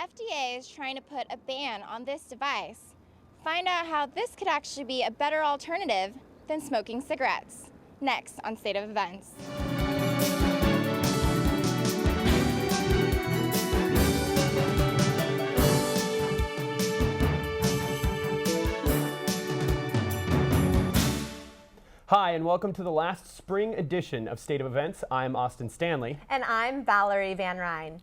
FDA is trying to put a ban on this device. Find out how this could actually be a better alternative than smoking cigarettes. Next on State of Events. Hi, and welcome to the last spring edition of State of Events. I'm Austin Stanley. And I'm Valerie Van Ryn.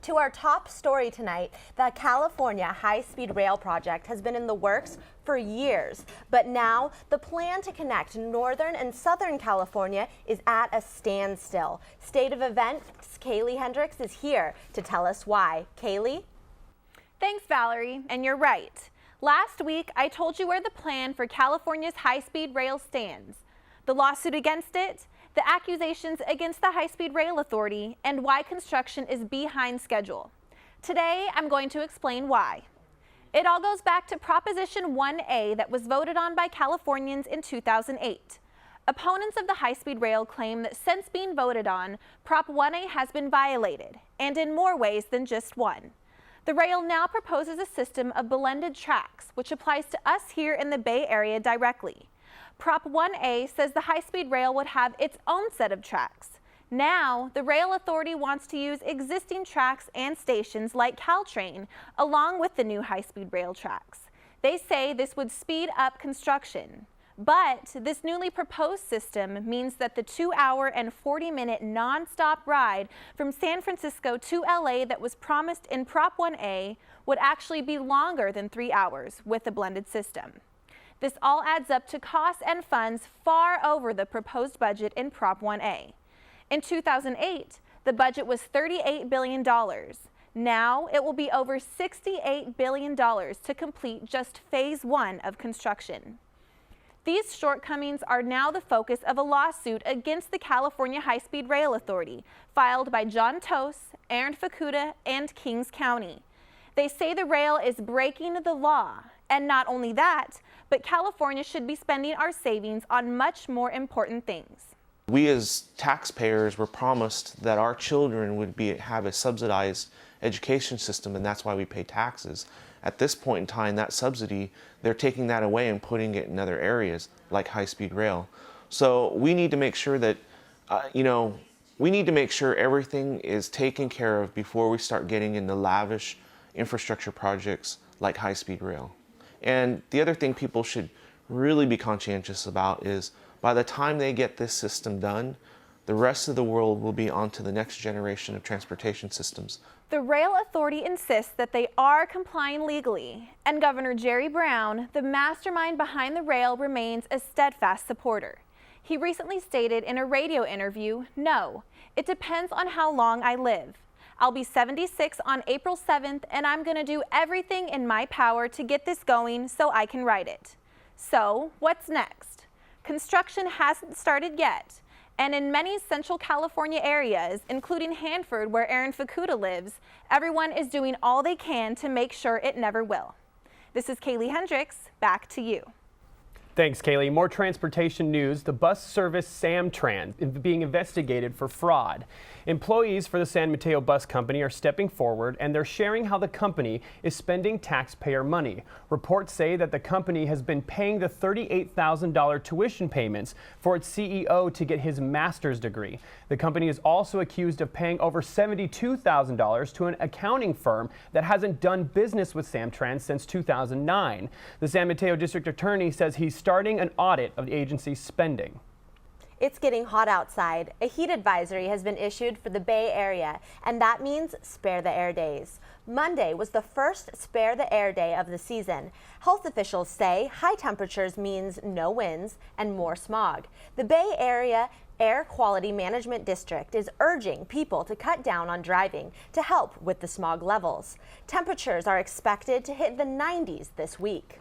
To our top story tonight, the California high-speed rail project has been in the works for years, but now the plan to connect Northern and Southern California is at a standstill. State of Events' KAYLEIGH Hendrix is here to tell us why. KAYLEIGH? Thanks, Valerie, and you're right. Last week, I told you where the plan for California's high-speed rail stands, the lawsuit against it, the accusations against the High-Speed Rail Authority, and why construction is behind schedule. Today, I'm going to explain why. It all goes back to Proposition 1A that was voted on by Californians in 2008. Opponents of the high-speed rail claim that since being voted on, Prop 1A has been violated, and in more ways than just one. The rail now proposes a system of blended tracks, which applies to us here in the Bay Area directly. Prop 1A says the high-speed rail would have its own set of tracks. Now, the Rail Authority wants to use existing tracks and stations like Caltrain, along with the new high-speed rail tracks. They say this would speed up construction. But this newly proposed system means that the 2-hour and 40-minute non-stop ride from San Francisco to LA that was promised in Prop 1A would actually be longer than 3 hours with the blended system. This all adds up to costs and funds far over the proposed budget in Prop 1A. In 2008, the budget was $38 billion. Now it will be over $68 billion to complete just Phase 1 of construction. These shortcomings are now the focus of a lawsuit against the California High-Speed Rail Authority, filed by John Tose, Aaron Fukuda, and Kings County. They say the rail is breaking the law, and not only that, but California should be spending our savings on much more important things. We as taxpayers were promised that our children would have a subsidized education system, and that's why we pay taxes. At this point in time, that subsidy, they're taking that away and putting it in other areas like high-speed rail. So we need to make sure that, we need to make sure everything is taken care of before we start getting into lavish infrastructure projects like high-speed rail. And the other thing people should really be conscientious about is by the time they get this system done, the rest of the world will be on to the next generation of transportation systems. The Rail Authority insists that they are complying legally, and Governor Jerry Brown, the mastermind behind the rail, remains a steadfast supporter. He recently stated in a radio interview, "No, it depends on how long I live. I'll be 76 on April 7th, and I'm going to do everything in my power to get this going so I can ride it." So, what's next? Construction hasn't started yet, and in many Central California areas, including Hanford, where Aaron Fukuda lives, everyone is doing all they can to make sure it never will. This is KAYLEIGH Hendrix. Back to you. Thanks, KAYLEIGH. More transportation news. The bus service SAMTRANS is being investigated for fraud. Employees for the San Mateo Bus Company are stepping forward, and they're sharing how the company is spending taxpayer money. Reports say that the company has been paying the $38,000 tuition payments for its CEO to get his master's degree. The company is also accused of paying over $72,000 to an accounting firm that hasn't done business with SAMTRANS since 2009. The San Mateo District Attorney says he's starting an audit of the agency's spending. It's getting hot outside. A heat advisory has been issued for the Bay Area, and that means spare the air days. Monday was the first spare the air day of the season. Health officials say high temperatures means no winds and more smog. The Bay Area Air Quality Management District is urging people to cut down on driving to help with the smog levels. Temperatures are expected to hit the 90s this week.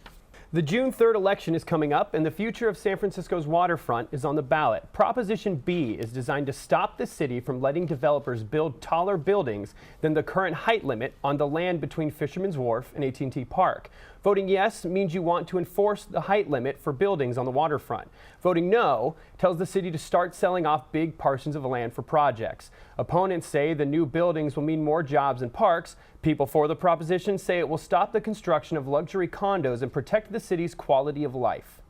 The June 3rd election is coming up, and the future of San Francisco's waterfront is on the ballot. Proposition B is designed to stop the city from letting developers build taller buildings than the current height limit on the land between Fisherman's Wharf and AT&T Park. Voting yes means you want to enforce the height limit for buildings on the waterfront. Voting no tells the city to start selling off big portions of land for projects. Opponents say the new buildings will mean more jobs and parks. People for the proposition say it will stop the construction of luxury condos and protect the city's quality of life.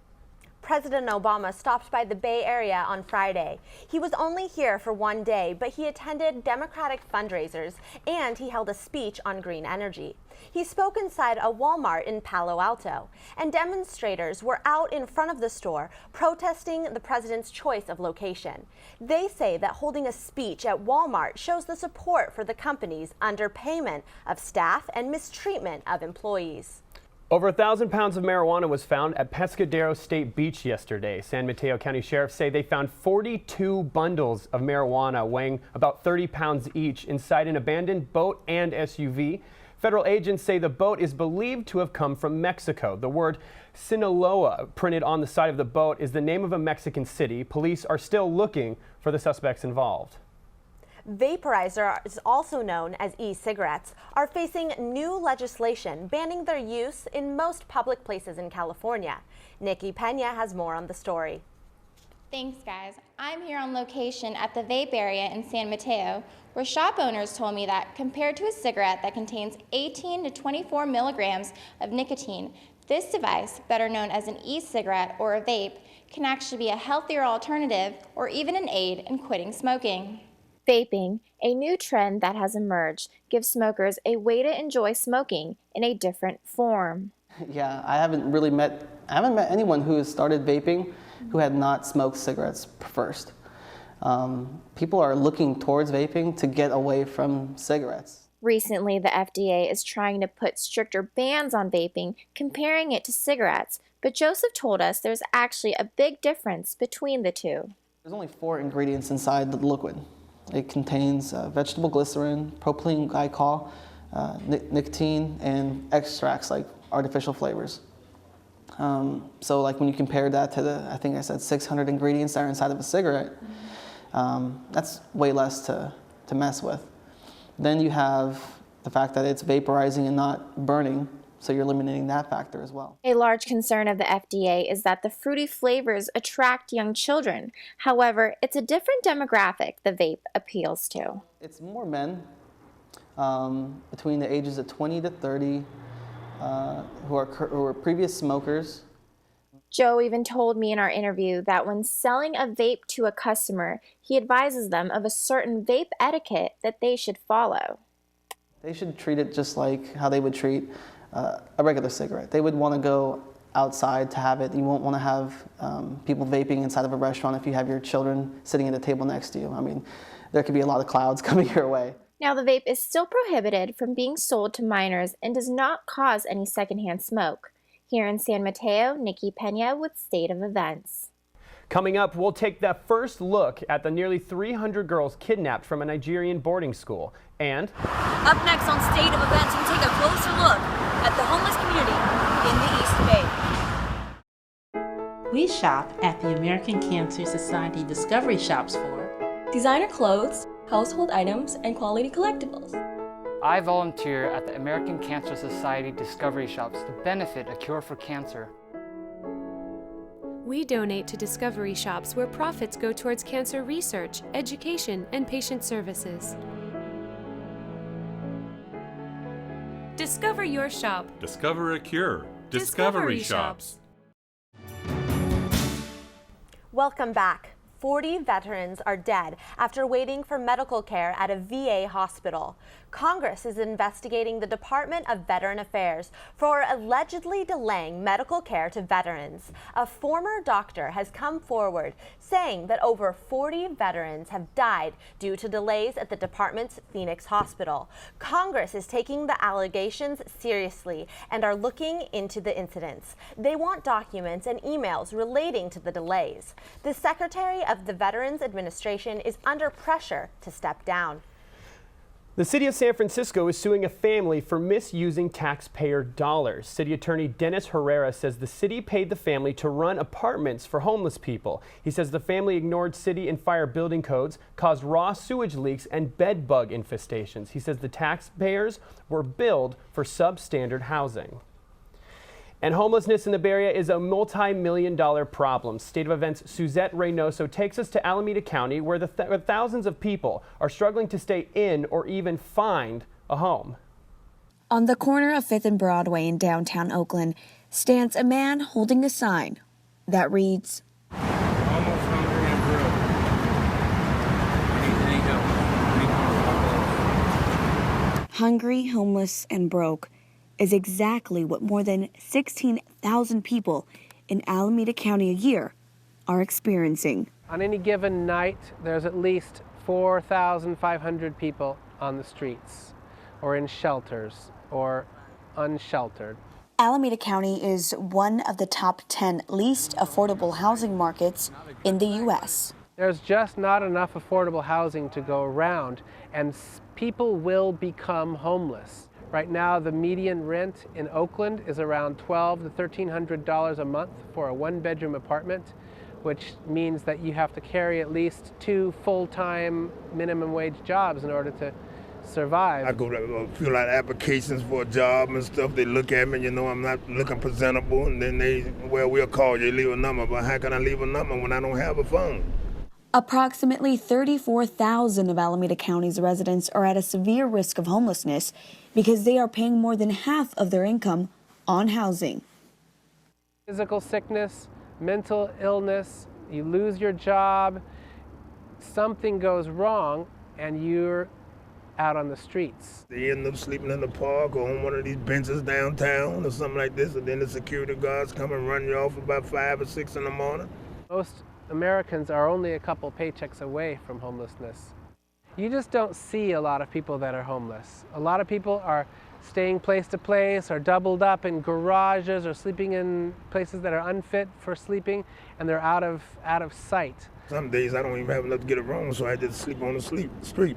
President Obama stopped by the Bay Area on Friday. He was only here for one day, but he attended Democratic fundraisers and he held a speech on green energy. He spoke inside a Walmart in Palo Alto, and demonstrators were out in front of the store protesting the president's choice of location. They say that holding a speech at Walmart shows the support for the company's underpayment of staff and mistreatment of employees. Over 1,000 pounds of marijuana was found at Pescadero State Beach yesterday. San Mateo County sheriffs say they found 42 bundles of marijuana weighing about 30 pounds each inside an abandoned boat and SUV. Federal agents say the boat is believed to have come from Mexico. The word Sinaloa printed on the side of the boat is the name of a Mexican city. Police are still looking for the suspects involved. Vaporizers, also known as e-cigarettes, are facing new legislation banning their use in most public places in California. NIKKI PEÑA has more on the story. Thanks, guys. I'm here on location at the vape area in San Mateo, where shop owners told me that compared to a cigarette that contains 18 to 24 milligrams of nicotine, this device, better known as an e-cigarette or a vape, can actually be a healthier alternative or even an aid in quitting smoking. Vaping, a new trend that has emerged, gives smokers a way to enjoy smoking in a different form. Yeah, I haven't met anyone who has started vaping who had not smoked cigarettes first. People are looking towards vaping to get away from cigarettes. Recently, the FDA is trying to put stricter bans on vaping, comparing it to cigarettes, but Joseph told us there's actually a big difference between the two. There's only 4 ingredients inside the liquid. It contains vegetable glycerin, propylene glycol, nicotine, and extracts like artificial flavors. So like when you compare that to I think I said 600 ingredients that are inside of a cigarette, that's way less to mess with. Then you have the fact that it's vaporizing and not burning, so you're eliminating that factor as well. A large concern of the FDA is that the fruity flavors attract young children. However, it's a different demographic the vape appeals to. It's more men between the ages of 20 to 30 who are previous smokers. Joe even told me in our interview that when selling a vape to a customer, he advises them of a certain vape etiquette that they should follow. They should treat it just like how they would treat a regular cigarette. They would want to go outside to have it. You won't want to have people vaping inside of a restaurant if you have your children sitting at a table next to you. I mean, there could be a lot of clouds coming your way. Now, the vape is still prohibited from being sold to minors and does not cause any secondhand smoke. Here in San Mateo, NIKKI PEÑA with State of Events. Coming up, we'll take that first look at the nearly 300 girls kidnapped from a Nigerian boarding school. And up next on State of Events, we'll take a closer look at the homeless community in the East Bay. We shop at the American Cancer Society Discovery Shops for designer clothes, household items, and quality collectibles. I volunteer at the American Cancer Society Discovery Shops to benefit a cure for cancer. We donate to Discovery Shops where profits go towards cancer research, education, and patient services. Discover your shop. Discover a cure. Discovery Shops. Welcome back. 40 veterans are dead after waiting for medical care at a VA hospital. Congress is investigating the Department of Veteran Affairs for allegedly delaying medical care to veterans. A former doctor has come forward saying that over 40 veterans have died due to delays at the department's Phoenix hospital. Congress is taking the allegations seriously and are looking into the incidents. They want documents and emails relating to the delays. The Secretary of the Veterans Administration is under pressure to step down. the city of San Francisco is suing a family for misusing taxpayer dollars. City Attorney Dennis Herrera says the city paid the family to run apartments for homeless people. He says the family ignored city and fire building codes, caused raw sewage leaks and bed bug infestations. He says the taxpayers were billed for substandard housing. And homelessness in the Bay Area is a multi-million-dollar problem. State of Events' Suzette Reynoso takes us to Alameda County, where thousands of people are struggling to stay in or even find a home. On the corner of 5th and Broadway in downtown Oakland stands a man holding a sign that reads, "Almost hungry and broke. Need help. Hungry, homeless, and broke is exactly what more than 16,000 people in Alameda County a year are experiencing. On any given night, there's at least 4,500 people on the streets, or in shelters, or unsheltered. Alameda County is one of the top 10 least affordable housing markets in the U.S. There's just not enough affordable housing to go around, and people will become homeless. Right now, the median rent in Oakland is around $1,200 to $1,300 a month for a one-bedroom apartment, which means that you have to carry at least 2 full-time minimum wage jobs in order to survive. I go to fill out applications for a job and stuff. They look at me, I'm not looking presentable, and then we'll call you, leave a number. But how can I leave a number when I don't have a phone? Approximately 34,000 of Alameda County's residents are at a severe risk of homelessness because they are paying more than half of their income on housing. Physical sickness, mental illness, you lose your job, something goes wrong, and you're out on the streets. They end up sleeping in the park or on one of these benches downtown or something like this, and then the security guards come and run you off about 5 or 6 in the morning. Most Americans are only a couple paychecks away from homelessness. You just don't see a lot of people that are homeless. A lot of people are staying place to place, or doubled up in garages, or sleeping in places that are unfit for sleeping, and they're out of sight. Some days I don't even have enough to get a room, so I just sleep on the street.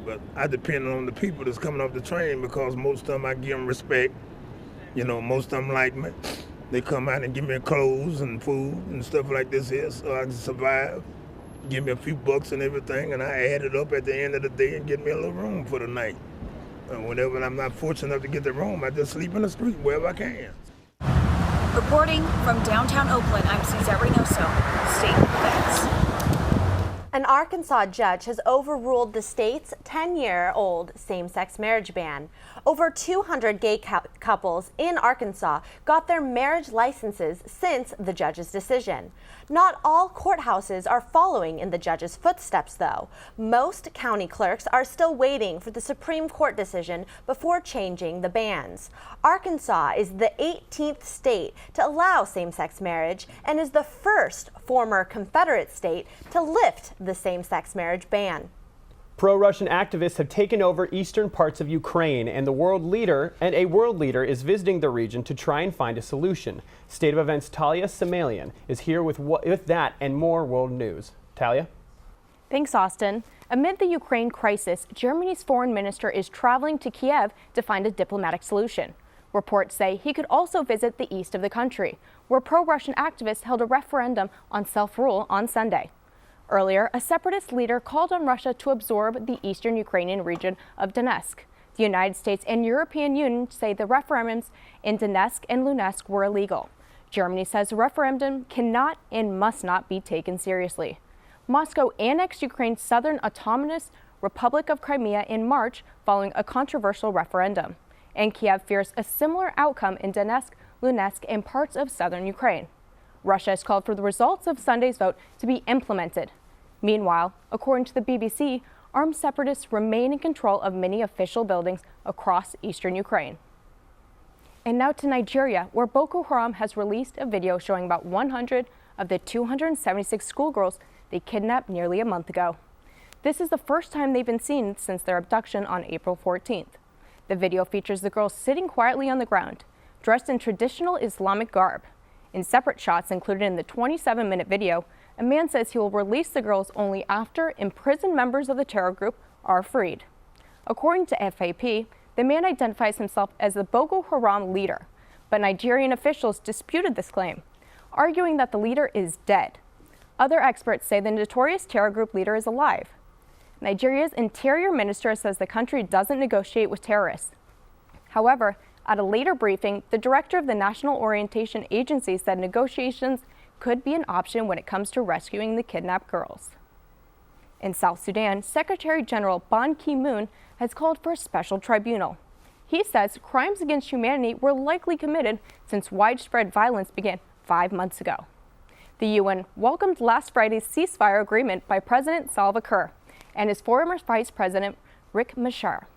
But I depend on the people that's coming off the train, because most of them I give them respect. Most of them like me. They come out and give me clothes and food and stuff like this here, so I can survive. Give me a few bucks and everything, and I add it up at the end of the day and get me a little room for the night. And whenever I'm not fortunate enough to get the room, I just sleep in the street wherever I can. Reporting from downtown Oakland, I'm Suzette Reynoso, State of Events. An Arkansas judge has overruled the state's 10-year-old same-sex marriage ban. Over 200 gay couples in Arkansas got their marriage licenses since the judge's decision. Not all courthouses are following in the judge's footsteps, though. Most county clerks are still waiting for the Supreme Court decision before changing the bans. Arkansas is the 18th state to allow same-sex marriage and is the first former Confederate state to lift the same-sex marriage ban. Pro-Russian activists have taken over eastern parts of Ukraine, and a world leader is visiting the region to try and find a solution. State of Events' Talia Samalian is here with that and more world news. Talia? Thanks, Austin. Amid the Ukraine crisis, Germany's foreign minister is traveling to Kiev to find a diplomatic solution. Reports say he could also visit the east of the country, where pro-Russian activists held a referendum on self-rule on Sunday. Earlier, a separatist leader called on Russia to absorb the eastern Ukrainian region of Donetsk. The United States and European Union say the referendums in Donetsk and Luhansk were illegal. Germany says the referendum cannot and must not be taken seriously. Moscow annexed Ukraine's southern autonomous Republic of Crimea in March following a controversial referendum. And Kiev fears a similar outcome in Donetsk, Luhansk, and parts of southern Ukraine. Russia has called for the results of Sunday's vote to be implemented. Meanwhile, according to the BBC, armed separatists remain in control of many official buildings across eastern Ukraine. And now to Nigeria, where Boko Haram has released a video showing about 100 of the 276 schoolgirls they kidnapped nearly a month ago. This is the first time they've been seen since their abduction on April 14th. The video features the girls sitting quietly on the ground, dressed in traditional Islamic garb. In separate shots included in the 27-minute video, a man says he will release the girls only after imprisoned members of the terror group are freed. According to FAP, the man identifies himself as the Boko Haram leader, but Nigerian officials disputed this claim, arguing that the leader is dead. Other experts say the notorious terror group leader is alive. Nigeria's interior minister says the country doesn't negotiate with terrorists. However, At a later briefing, the director of the National Orientation Agency said negotiations could be an option when it comes to rescuing the kidnapped girls. In South Sudan, Secretary General Ban Ki-moon has called for a special tribunal. He says crimes against humanity were likely committed since widespread violence began 5 months ago. The UN welcomed last Friday's ceasefire agreement by President Salva Kiir and his former Vice President Riek Machar,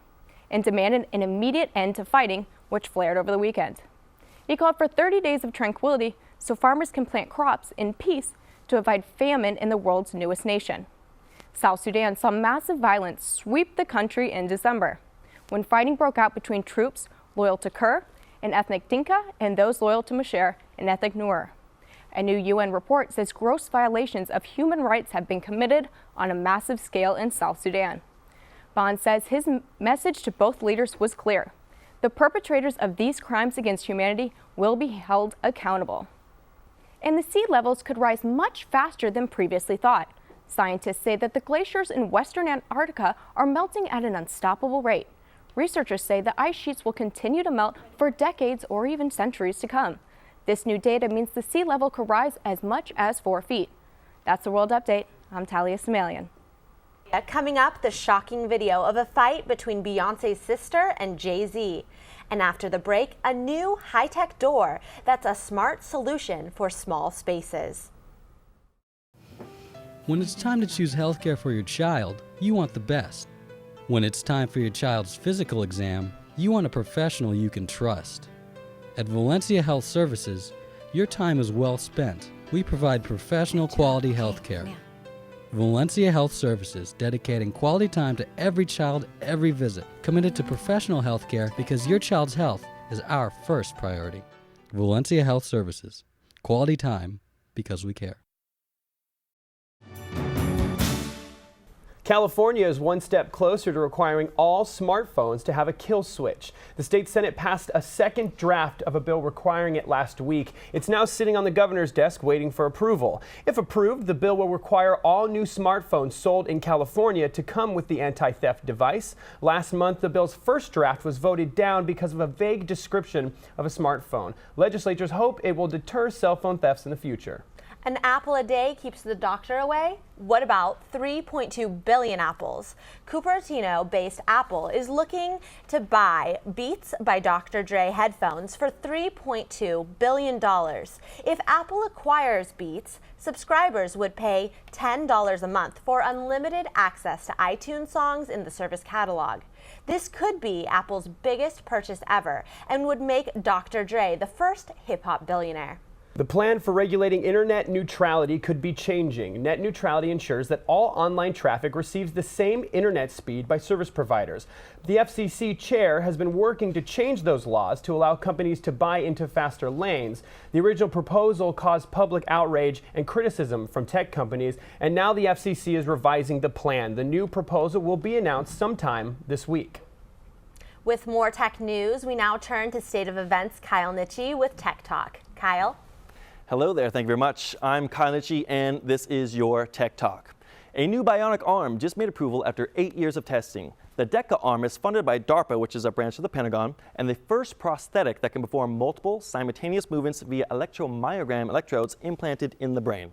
and demanded an immediate end to fighting, which flared over the weekend. He called for 30 days of tranquility so farmers can plant crops in peace to avoid famine in the world's newest nation. South Sudan saw massive violence sweep the country in December, when fighting broke out between troops loyal to Kiir, an ethnic Dinka, and those loyal to Machar, an ethnic Nuer. A new UN report says gross violations of human rights have been committed on a massive scale in South Sudan. Ban says his message to both leaders was clear. The perpetrators of these crimes against humanity will be held accountable. And the sea levels could rise much faster than previously thought. Scientists say that the glaciers in western Antarctica are melting at an unstoppable rate. Researchers say the ice sheets will continue to melt for decades or even centuries to come. This new data means the sea level could rise as much as 4 feet. That's the World Update. I'm Talia Samalian. Coming up, the shocking video of a fight between Beyonce's sister and Jay-Z. And after the break, a new high-tech door that's a smart solution for small spaces. When it's time to choose healthcare for your child, you want the best. When it's time for your child's physical exam, you want a professional you can trust. At Valencia Health Services, your time is well spent. We provide professional quality healthcare. Valencia Health Services, dedicating quality time to every child, every visit. Committed to professional healthcare because your child's health is our first priority. Valencia Health Services, quality time because we care. California is one step closer to requiring all smartphones to have a kill switch. The state Senate passed a second draft of a bill requiring it last week. It's now sitting on the governor's desk waiting for approval. If approved, the bill will require all new smartphones sold in California to come with the anti-theft device. Last month, the bill's first draft was voted down because of a vague description of a smartphone. Legislators hope it will deter cell phone thefts in the future. An apple a day keeps the doctor away? What about 3.2 billion apples? Cupertino-based Apple is looking to buy Beats by Dr. Dre headphones for $3.2 billion. If Apple acquires Beats, subscribers would pay $10 a month for unlimited access to iTunes songs in the service catalog. This could be Apple's biggest purchase ever and would make Dr. Dre the first hip-hop billionaire. The plan for regulating internet neutrality could be changing. Net neutrality ensures that all online traffic receives the same internet speed by service providers. The FCC chair has been working to change those laws to allow companies to buy into faster lanes. The original proposal caused public outrage and criticism from tech companies, and now the FCC is revising the plan. The new proposal will be announced sometime this week. With more tech news, we now turn to State of Events' Kyle Nitschke with Tech Talk. Kyle? Hello there, thank you very much. I'm Kyle Nitschke, and this is your Tech Talk. A new bionic arm just made approval after 8 years of testing. The DECA arm is funded by DARPA, which is a branch of the Pentagon, and the first prosthetic that can perform multiple simultaneous movements via electromyogram electrodes implanted in the brain.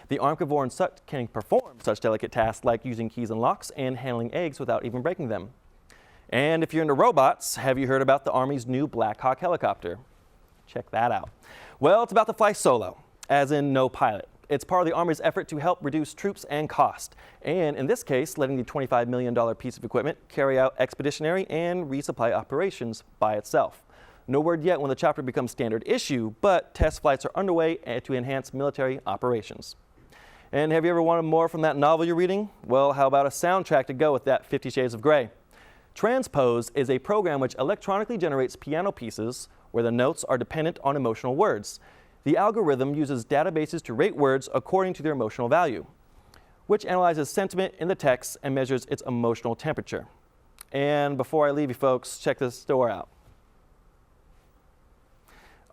The arm can perform such delicate tasks like using keys and locks and handling eggs without even breaking them. And if you're into robots, have you heard about the Army's new Black Hawk helicopter? Check that out. Well, it's about to fly solo, as in no pilot. It's part of the Army's effort to help reduce troops and cost, and in this case, letting the $25 million piece of equipment carry out expeditionary and resupply operations by itself. No word yet when the chopper becomes standard issue, but test flights are underway to enhance military operations. And have you ever wanted more from that novel you're reading? Well, how about a soundtrack to go with that 50 Shades of Grey? Transpose is a program which electronically generates piano pieces where the notes are dependent on emotional words. The algorithm uses databases to rate words according to their emotional value, which analyzes sentiment in the text and measures its emotional temperature. And before I leave you folks, check this door out.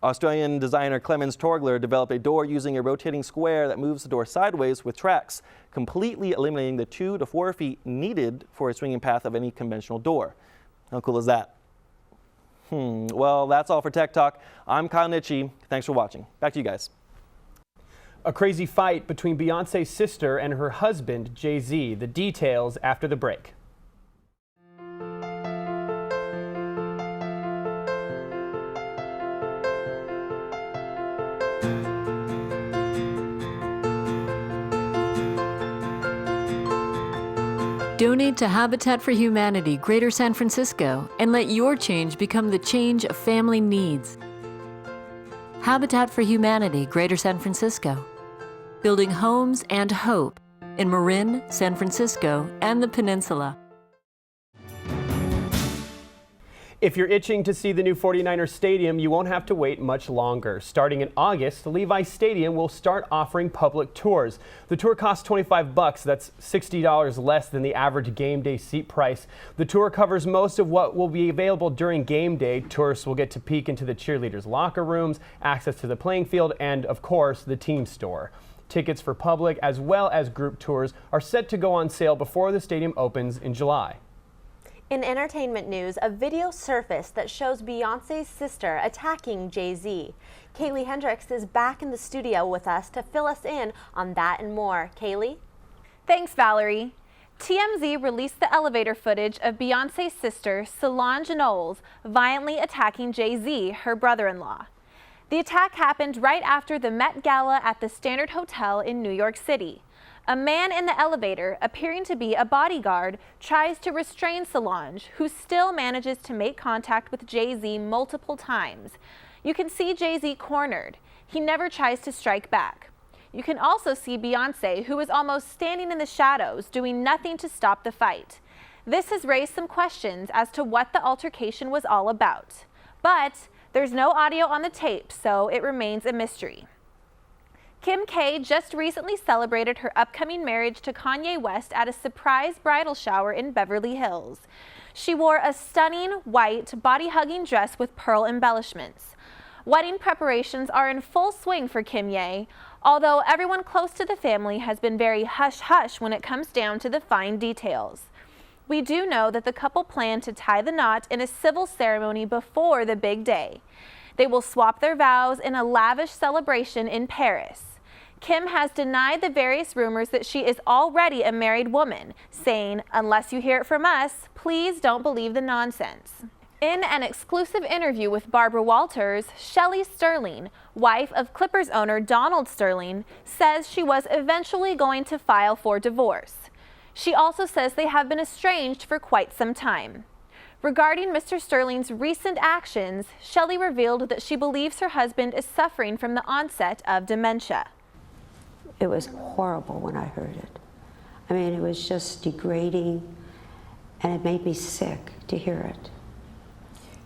Australian designer Clemens Torgler developed a door using a rotating square that moves the door sideways with tracks, completely eliminating the 2 to 4 feet needed for a swinging path of any conventional door. How cool is that? Well, that's all for Tech Talk. I'm Kyle NIKKI. Thanks for watching. Back to you guys. A crazy fight between Beyonce's sister and her husband, Jay-Z. The details after the break. Donate to Habitat for Humanity Greater San Francisco and let your change become the change a family needs. Habitat for Humanity Greater San Francisco, building homes and hope in Marin, San Francisco, and the Peninsula. If you're itching to see the new 49ers stadium, you won't have to wait much longer. Starting in August, Levi Stadium will start offering public tours. The tour costs $25. That's $60 less than the average game day seat price. The tour covers most of what will be available during game day. Tourists will get to peek into the cheerleaders' locker rooms, access to the playing field, and of course, the team store. Tickets for public as well as group tours are set to go on sale before the stadium opens in July. In entertainment news, a video surfaced that shows Beyonce's sister attacking Jay-Z. KAYLEIGH HENDRIX is back in the studio with us to fill us in on that and more. KAYLEIGH? Thanks, Valerie. TMZ released the elevator footage of Beyonce's sister, Solange Knowles, violently attacking Jay-Z, her brother-in-law. The attack happened right after the Met Gala at the Standard Hotel in New York City. A man in the elevator, appearing to be a bodyguard, tries to restrain Solange, who still manages to make contact with Jay-Z multiple times. You can see Jay-Z cornered. He never tries to strike back. You can also see Beyonce, who is almost standing in the shadows, doing nothing to stop the fight. This has raised some questions as to what the altercation was all about. But there's no audio on the tape, so it remains a mystery. Kim K just recently celebrated her upcoming marriage to Kanye West at a surprise bridal shower in Beverly Hills. She wore a stunning white body-hugging dress with pearl embellishments. Wedding preparations are in full swing for Kim Ye, although everyone close to the family has been very hush-hush when it comes down to the fine details. We do know that the couple plan to tie the knot in a civil ceremony before the big day. They will swap their vows in a lavish celebration in Paris. Kim has denied the various rumors that she is already a married woman, saying, "Unless you hear it from us, please don't believe the nonsense." In an exclusive interview with Barbara Walters, Shelly Sterling, wife of Clippers owner Donald Sterling, says she was eventually going to file for divorce. She also says they have been estranged for quite some time. Regarding Mr. Sterling's recent actions, Shelly revealed that she believes her husband is suffering from the onset of dementia. It was horrible when I heard it. I mean, it was just degrading, and it made me sick to hear it.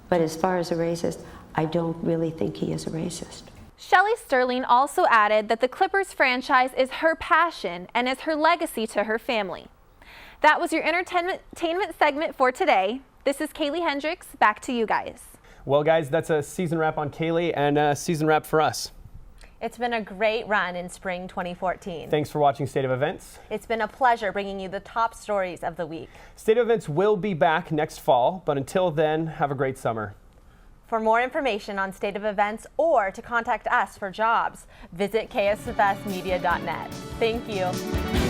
But as far as a racist, I don't really think he is a racist. Shelly Sterling also added that the Clippers franchise is her passion and is her legacy to her family. That was your entertainment segment for today. This is KAYLEIGH HENDRIX. Back to you guys. Well, guys, that's a season wrap on KAYLEIGH and a season wrap for us. It's been a great run in spring 2014. Thanks for watching State of Events. It's been a pleasure bringing you the top stories of the week. State of Events will be back next fall, but until then, have a great summer. For more information on State of Events or to contact us for jobs, visit ksfsmedia.net. Thank you.